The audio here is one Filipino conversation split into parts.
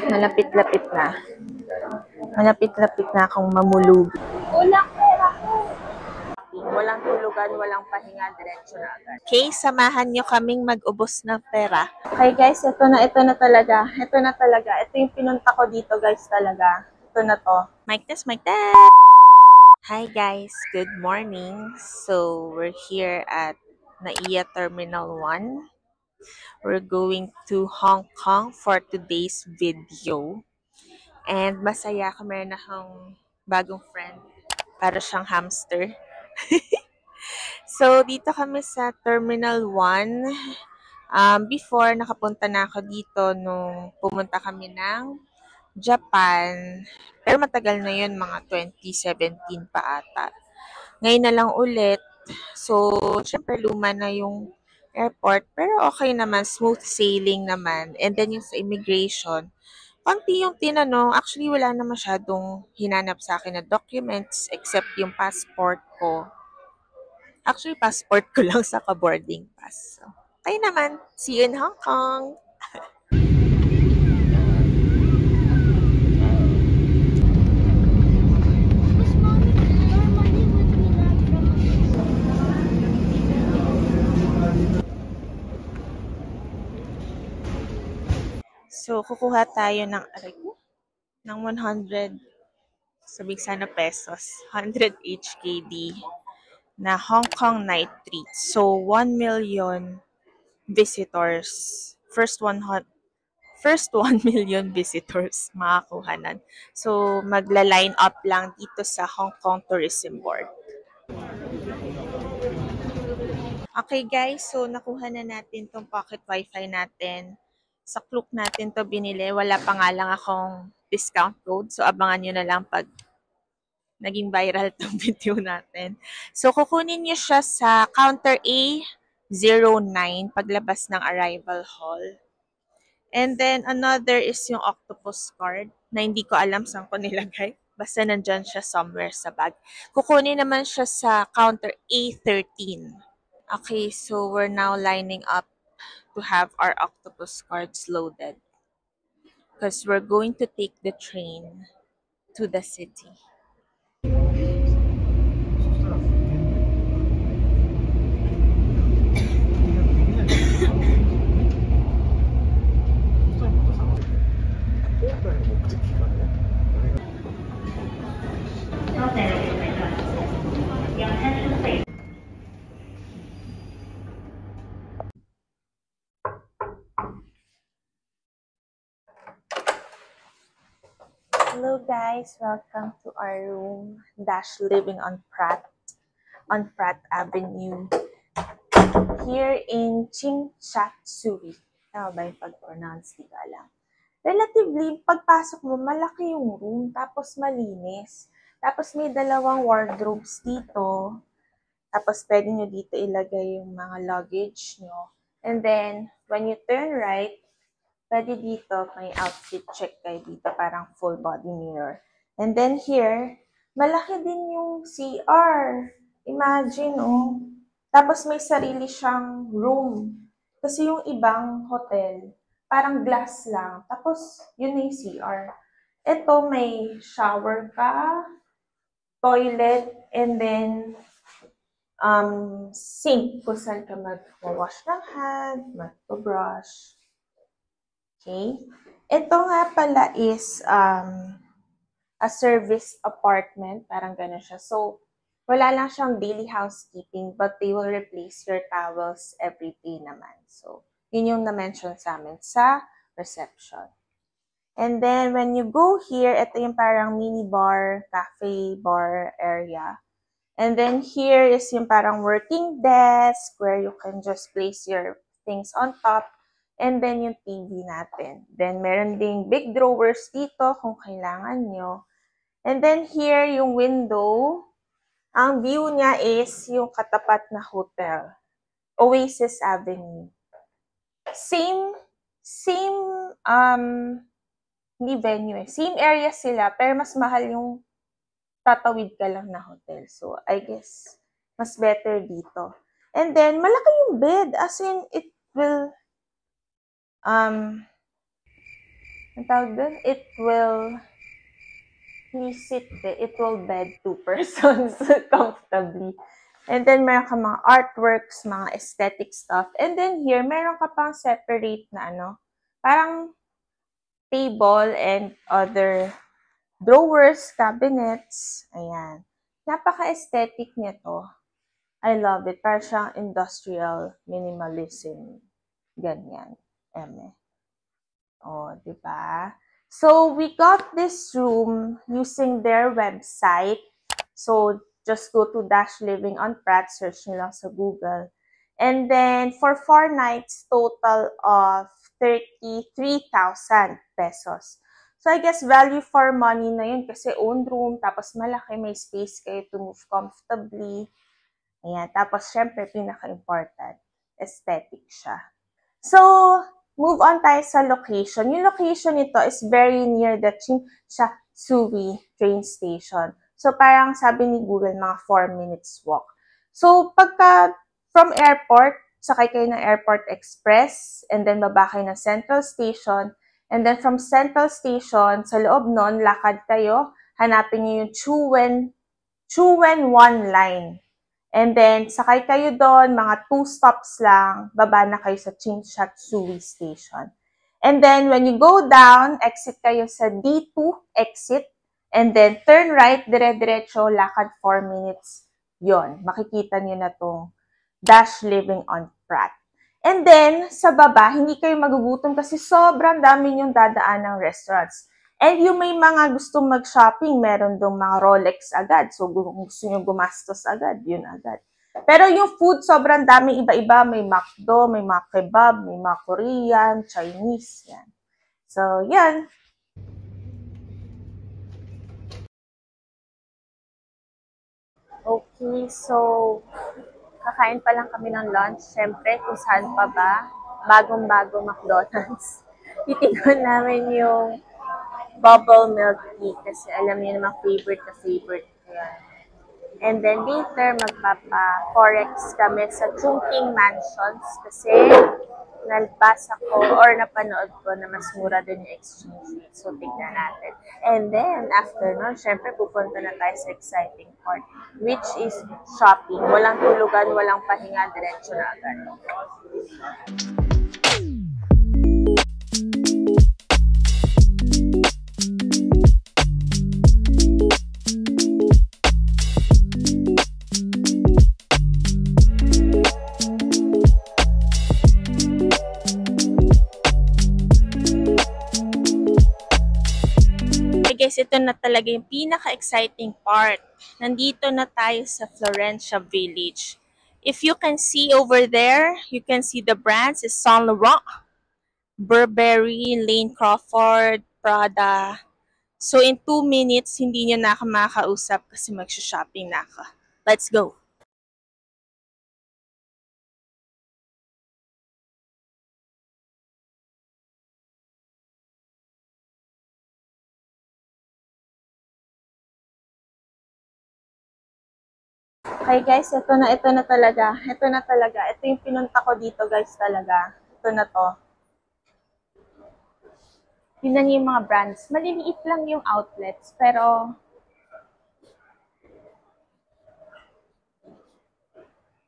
Malapit-lapit na. Malapit-lapit na akong mamulubi. Walang tulugan, walang pahinga, diretso na agad. Okay, samahan nyo kaming mag-ubos ng pera. Okay guys, ito na talaga. Ito na talaga. Ito yung pinunta ko dito guys talaga. Ito na to. Mic test, mic test! Hi guys, good morning. So, we're here at NAIA Terminal 1. We're going to Hong Kong for today's video. And masaya ako, meron akong bagong friend. Para siyang hamster. So, dito kami sa Terminal 1. Before, nakapunta na ako dito nung pumunta kami ng Japan. Pero matagal na yun, mga 2017 pa ata. Ngayon na lang ulit. So, syempre luma na yung airport. Pero okay naman, smooth sailing naman. And then yung sa immigration, konti yung tinanong. Actually, wala na masyadong hinanap sa akin na documents except yung passport ko. Actually, passport ko lang sa boarding pass. So, okay naman. See you in Hong Kong! So, kukuha tayo ng, ng 100, sabihin sana pesos, 100 HKD na Hong Kong night treat. So, 1 million visitors. First 1 million visitors makakuhanan. So, magla-line up lang dito sa Hong Kong Tourism Board. Okay guys, so nakuha na natin tong pocket wifi natin. Sa Klook natin to binili. Wala pa nga lang akong discount code. So, abangan nyo na lang pag naging viral tong video natin. So, kukunin nyo siya sa counter A09 paglabas ng arrival hall. And then, another is yung octopus card na hindi ko alam saan ko nilagay. Basta nandyan siya somewhere sa bag. Kukunin naman siya sa counter A13. Okay, so we're now lining up to have our octopus cards loaded. Because we're going to take the train to the city. Hello guys, welcome to our room dash living on Pratt Avenue here in Tsim Sha Tsui. Tama ba yung pag-pronounce? Di ko alam. Relatively, pagpasok mo, malaki yung room, tapos malinis. Tapos may dalawang wardrobes dito. Tapos pwede nyo dito ilagay yung mga luggage nyo. And then, when you turn right, pwede dito, may outfit check kayo dito, parang full body mirror. And then here, malaki din yung CR. Imagine, oh. Tapos may sarili siyang room. Kasi yung ibang hotel, parang glass lang. Tapos, yun na yung CR. Ito, may shower ka, toilet, and then, sink kung saan ka mag-wash ng hand, mag-brush. Okay. Ito nga pala is a service apartment. Parang gano'n siya. So, wala lang siyang daily housekeeping but they will replace your towels every day naman. So, yun yung na-mention sa amin sa reception. And then, when you go here, ito yung parang mini bar, cafe, bar area. And then, here is yung parang working desk where you can just place your things on top. And then, yung TV natin. Then, meron ding big drawers dito kung kailangan nyo. And then, here, yung window. Ang view niya is yung katapat na hotel. Oasis Avenue. Same, hindi venue eh. Same area sila, pero mas mahal yung tatawid ka lang na hotel. So, I guess, mas better dito. And then, malaki yung bed. As in, it will ang tawag doon, it will bed 2 persons comfortably. And then, meron ka mga artworks, mga aesthetic stuff. And then here, meron ka pang separate na parang table and other drawers, cabinets. Ayan. Napaka-aesthetic nito. I love it. Parang siyang industrial minimalism. Ganyan. Eme. Oh, di ba? So, we got this room using their website. So, just go to Dash Living on Pratt, search nyo lang sa Google. And then, for 4 nights, total of 33,000 pesos. So, I guess value for money na yun kasi own room, tapos malaki, may space kayo to move comfortably. Ayan. Tapos, syempre, pinaka-important, aesthetic siya. So, move on tayo sa location. Yung location nito is very near the Chinshatsui train station. So, parang sabi ni Google, mga 4 minutes walk. So, pagka from airport, sakay kayo ng Airport Express, and then baba kayo ng Central Station, and then from Central Station, sa loob nun, lakad kayo, hanapin niyo yung Chuwen 1 line. And then, sakay kayo doon, mga 2 stops lang, baba na kayo sa Chinshatsui Station. And then, when you go down, exit kayo sa D2 exit, and then turn right, dire-diretso, lakad 4 minutes. Yon, makikita niyo na tong Dash Living on Pratt. And then, sa baba, hindi kayo magugutom kasi sobrang dami yung dadaan ng restaurants. And yung may mga gustong mag-shopping, meron dong mga Rolex agad. So, kung gusto nyo gumastos agad, yun agad. Pero yung food, sobrang dami, iba-iba. May McDo, may mga kebab, may mga Korean, Chinese, yan. So, yan. Okay, so, kakain pa lang kami ng lunch. Siyempre, kung saan pa ba, bagong-bago McDonald's. Titignan namin yung bubble milk tea kasi alam niyo naman favorite na favorite ko yan. And then later, magpapa-forex kami sa Chungking Mansions kasi nalbasa ko or napanood ko na mas mura din yung exchange rate. So, tignan natin. And then, after nun, syempre, pupunta na tayo sa exciting part, which is shopping. Walang tulugan, walang pahinga, diretso na agad. Guys, ito na talaga yung pinaka-exciting part. Nandito na tayo sa Florencia Village. If you can see over there, you can see the brands is Saint Laurent, Burberry, Lane Crawford, Prada. So in 2 minutes, hindi nyo na ako makakausap kasi mag-shopping na ako. Let's go! Okay guys, ito na talaga. Ito na talaga. Ito yung pinunta ko dito guys talaga. Ito na to. Tingnan niyo yung mga brands. Maliliit lang yung outlets, pero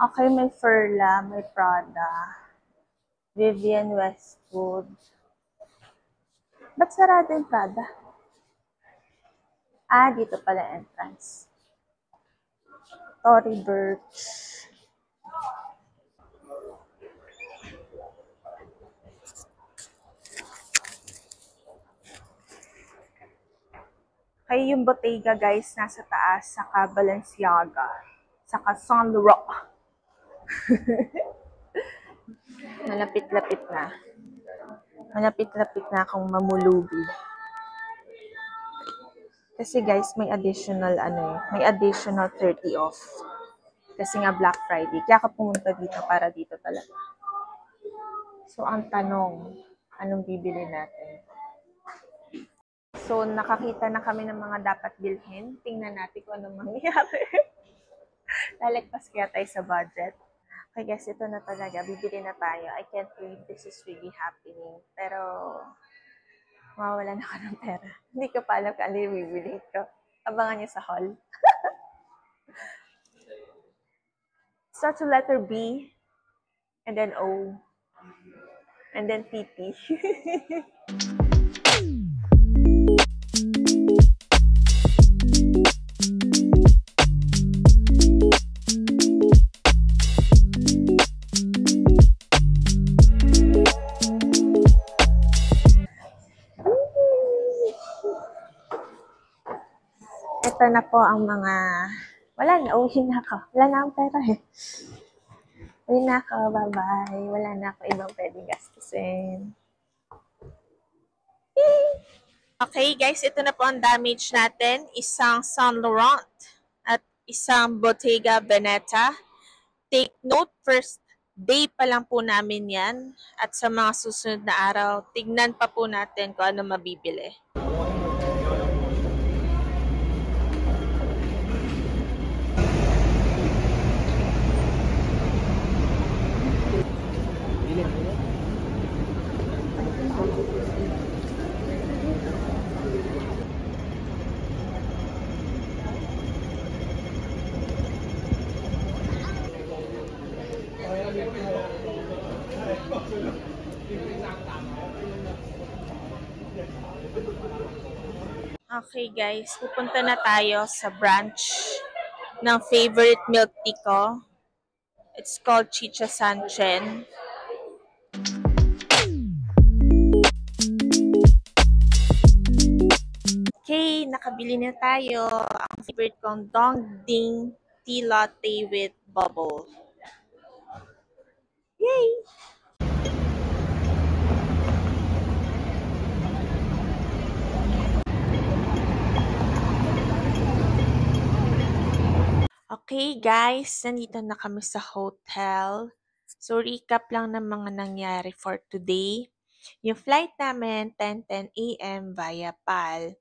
okay, may Furla, may Prada, Vivienne Westwood. Ba't sarado yung Prada? Ah, dito pala entrance. Tory Burch. Kaya yung Bottega guys, nasa taas, saka Balenciaga, saka Saint Laurent. Malapit-lapit na. Malapit-lapit na akong mamulubi. Kasi guys, may additional may additional 30 off. Kasi nga Black Friday. Kaya ako pumunta dito para dito talaga. So, ang tanong, anong bibili natin? So, nakakita na kami ng mga dapat bilhin. Tingnan natin kung anong mangyayari. Lalagpas kaya tayo sa budget. Okay guys, ito na talaga. Bibili na tayo. I can't believe this is really happening. Pero, mawawalan ako ng pera. Hindi ko pa alam kung ano yung bibili ko. Abangan niyo sa haul. Starts with letter B, and then O, and then PP. Ito na po ang mga... Wala na, uwi na ako. Wala na akong pera eh. Uwi na ako, bye-bye. Wala na ako ibang pwedeng gastusin. Okay guys, ito na po ang damage natin. Isang Saint Laurent at isang Bottega Veneta. Take note, first day pa lang po namin yan. At sa mga susunod na araw, tignan pa po natin kung ano mabibili. Okay guys, pupunta na tayo sa branch ng favorite milk tea ko. It's called Chicha Sanchen. Okay, nakabili na tayo. Ang favorite kong Dongding Tea Latte with Bubble. Yay! Okay guys, nandito na kami sa hotel. So recap lang ng mga nangyari for today. Yung flight namin, 10:10 a.m. via PAL.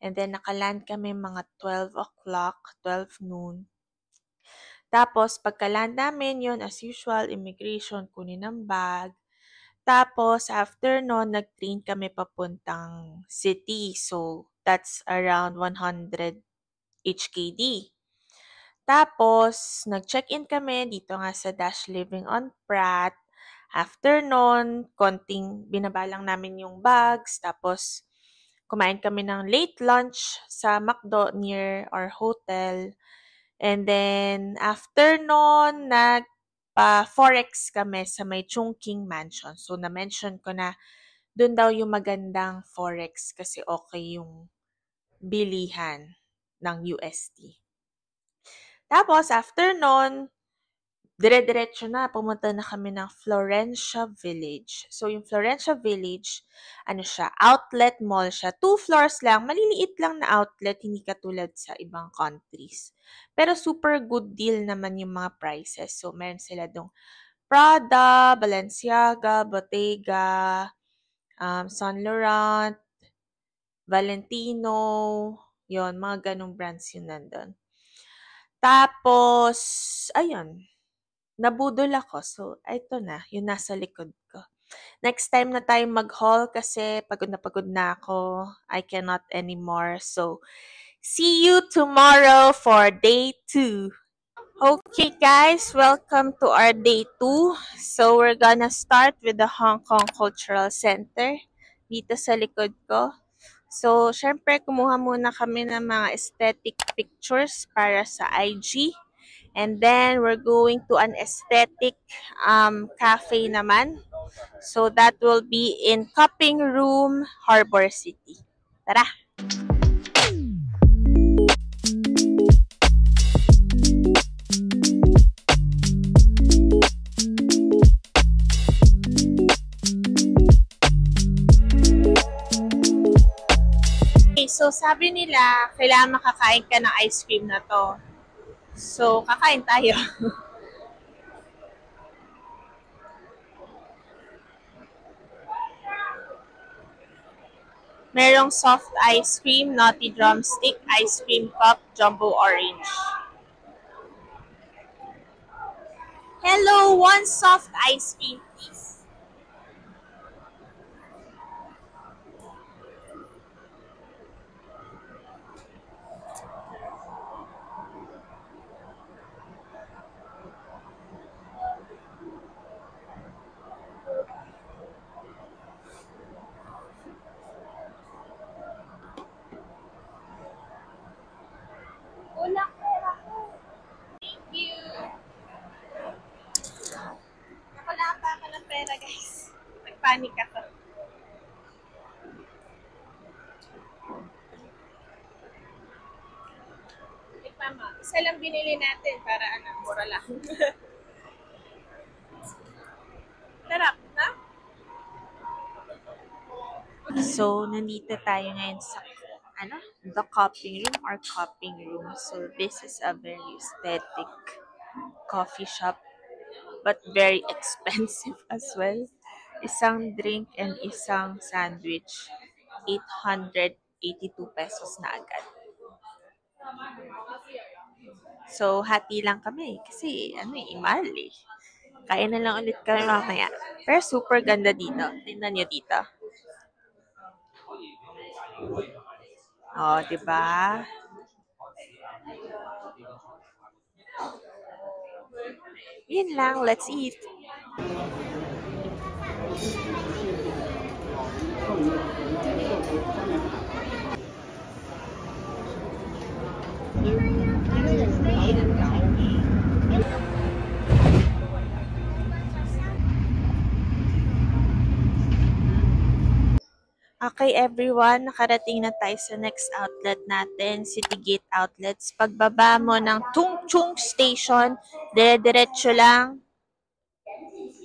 And then nakaland kami mga 12 o'clock, 12 noon. Tapos pagka-land namin yun, as usual, immigration, kunin ng bag. Tapos after noon, nag-train kami papuntang city. So that's around 100 HKD. Tapos, nag-check-in kami dito nga sa Dash Living on Pratt. After nun, konting binabalang namin yung bags. Tapos, kumain kami ng late lunch sa McDo near our hotel. And then, after nun, nagpa-forex kami sa may Chungking Mansion. So, na-mention ko na dun daw yung magandang forex kasi okay yung bilihan ng USD. Tapos, after nun, dire-diretso na, pumunta na kami ng Florencia Village. So, yung Florencia Village, ano siya, outlet mall siya. 2 floors lang, maliliit lang na outlet, hindi katulad sa ibang countries. Pero super good deal naman yung mga prices. So, meron sila dong Prada, Balenciaga, Bottega, Saint Laurent, Valentino, yon mga ganong brands yun nandun. Tapos, ayun, nabudol ako. So, ito na, yung nasa likod ko. Next time na tayo mag-haul kasi pagod na ako. I cannot anymore. So, see you tomorrow for day 2. Okay guys, welcome to our day 2. So, we're gonna start with the Hong Kong Cultural Center dito sa likod ko. So, syempre, kumuha muna kami ng mga aesthetic pictures para sa IG. And then, we're going to an aesthetic cafe naman. So, that will be in Cupping Room, Harbor City. Tara! Okay, so sabi nila, kailangan makakain ka ng ice cream na to. So, kakain tayo. Merong soft ice cream, nutty drumstick, ice cream cup, jumbo orange. Hello, one soft ice cream, please. Isa lang binili natin para mura lang. Sarap, na? So, nandito tayo ngayon sa the copying room or copying room. So, this is a very aesthetic coffee shop but very expensive as well. Isang drink and isang sandwich, 882 pesos na agad. So, hati lang kami kasi mahal eh. Kaya na lang ulit kami mamaya. Pero super ganda dito. Tingnan nyo dito. Oh, 'di ba? Yun lang, let's eat. Okay everyone, nakarating na tayo sa next outlet natin, City Gate Outlets. Pagbaba mo ng Tung Chung Station, dire-diretso lang,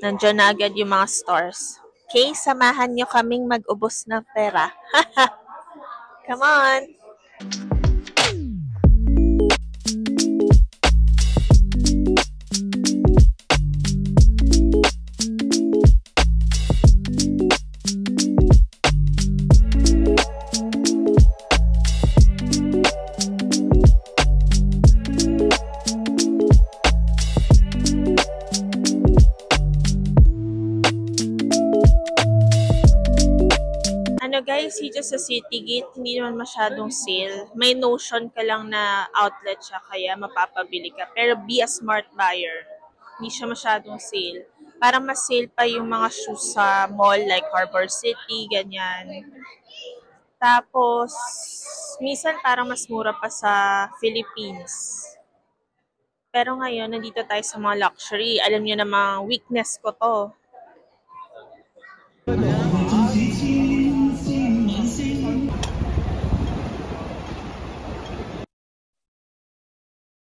nandiyan na agad yung mga stores. Okay, samahan nyo kaming mag-ubos ng pera. Come on! Guys, dito sa City Gate, hindi naman masyadong sale. May notion ka lang na outlet siya, kaya mapapabili ka. Pero be a smart buyer. Hindi siya masyadong sale. Parang mas sale pa yung mga shoes sa mall like Harbor City, ganyan. Tapos, minsan parang mas mura pa sa Philippines. Pero ngayon, nandito tayo sa mga luxury. Alam niyo namang weakness ko to.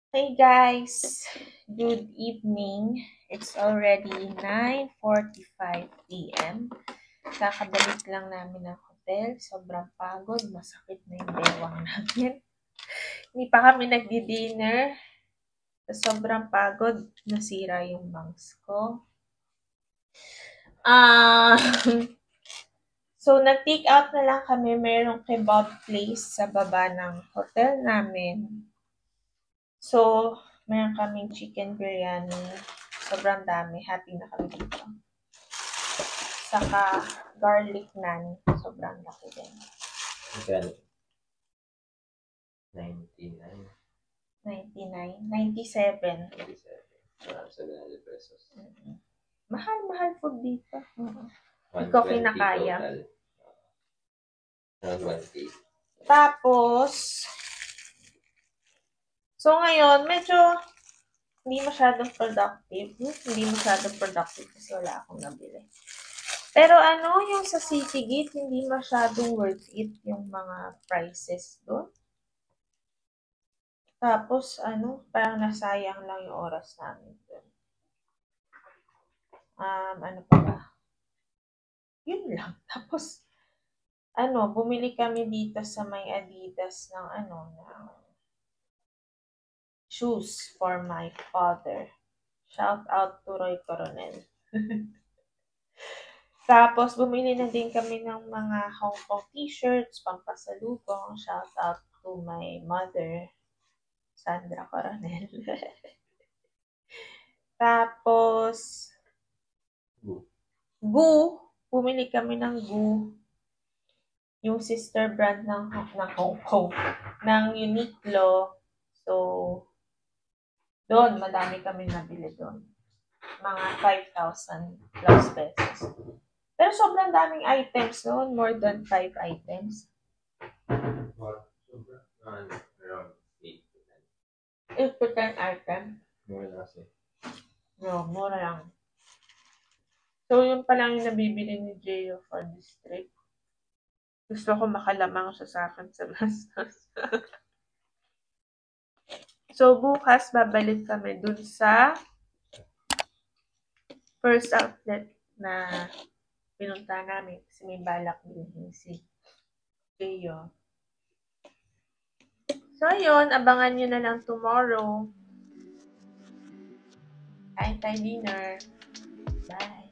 Hey guys, good evening. It's already 9:45 p.m. Kakabalik lang namin ng hotel. Sobrang pagod. Masakit na yung bewang namin. Hindi pa kami nagdi-dinner. Sobrang pagod. Nasira yung bangs ko. So, nag-take out na lang kami. Mayroong kebab place sa baba ng hotel namin. So, meron kaming chicken biryani. Sobrang dami. Happy na kami dito. Saka garlic naan. Sobrang laki din. Magkano? 99. 99. 97. 700 pesos. Mahal food dito. Hindi ko kinakaya. Around 1K. Tapos, so ngayon, medyo hindi masyadong productive. Hindi masyadong productive kasi wala akong nabili. Pero yung sa City Gate, hindi masyadong worth it yung mga prices doon. Tapos, parang nasayang lang yung oras namin doon. Ano pa ba? Yun lang. Tapos, bumili kami dito sa may Adidas ng shoes for my father. Shout out to Roy Coronel. Tapos, bumili na din kami ng mga Hong Kong t-shirts, pampasalubong. Shout out to my mother, Sandra Coronel. Tapos, Goo. Bumili kami ng Goo. Yung sister brand ng Hong Kong. Ng Uniqlo. So, doon, madami kami nabili doon. Mga 5,000 plus pesos. Pero sobrang daming items noon. More than 5 items. Around 8 to 8 to 10 items. Mura na kasi. No, mura lang. So, yun pa lang yung nabibili ni Gio for this trip. Gusto ko makalamang siya sa akin sa gastos. So, bukas babalik kami dun sa first outlet na pinunta namin kasi may balak din si Gio. So, yun. Abangan nyo na lang tomorrow. Kain tayo dinner. Bye!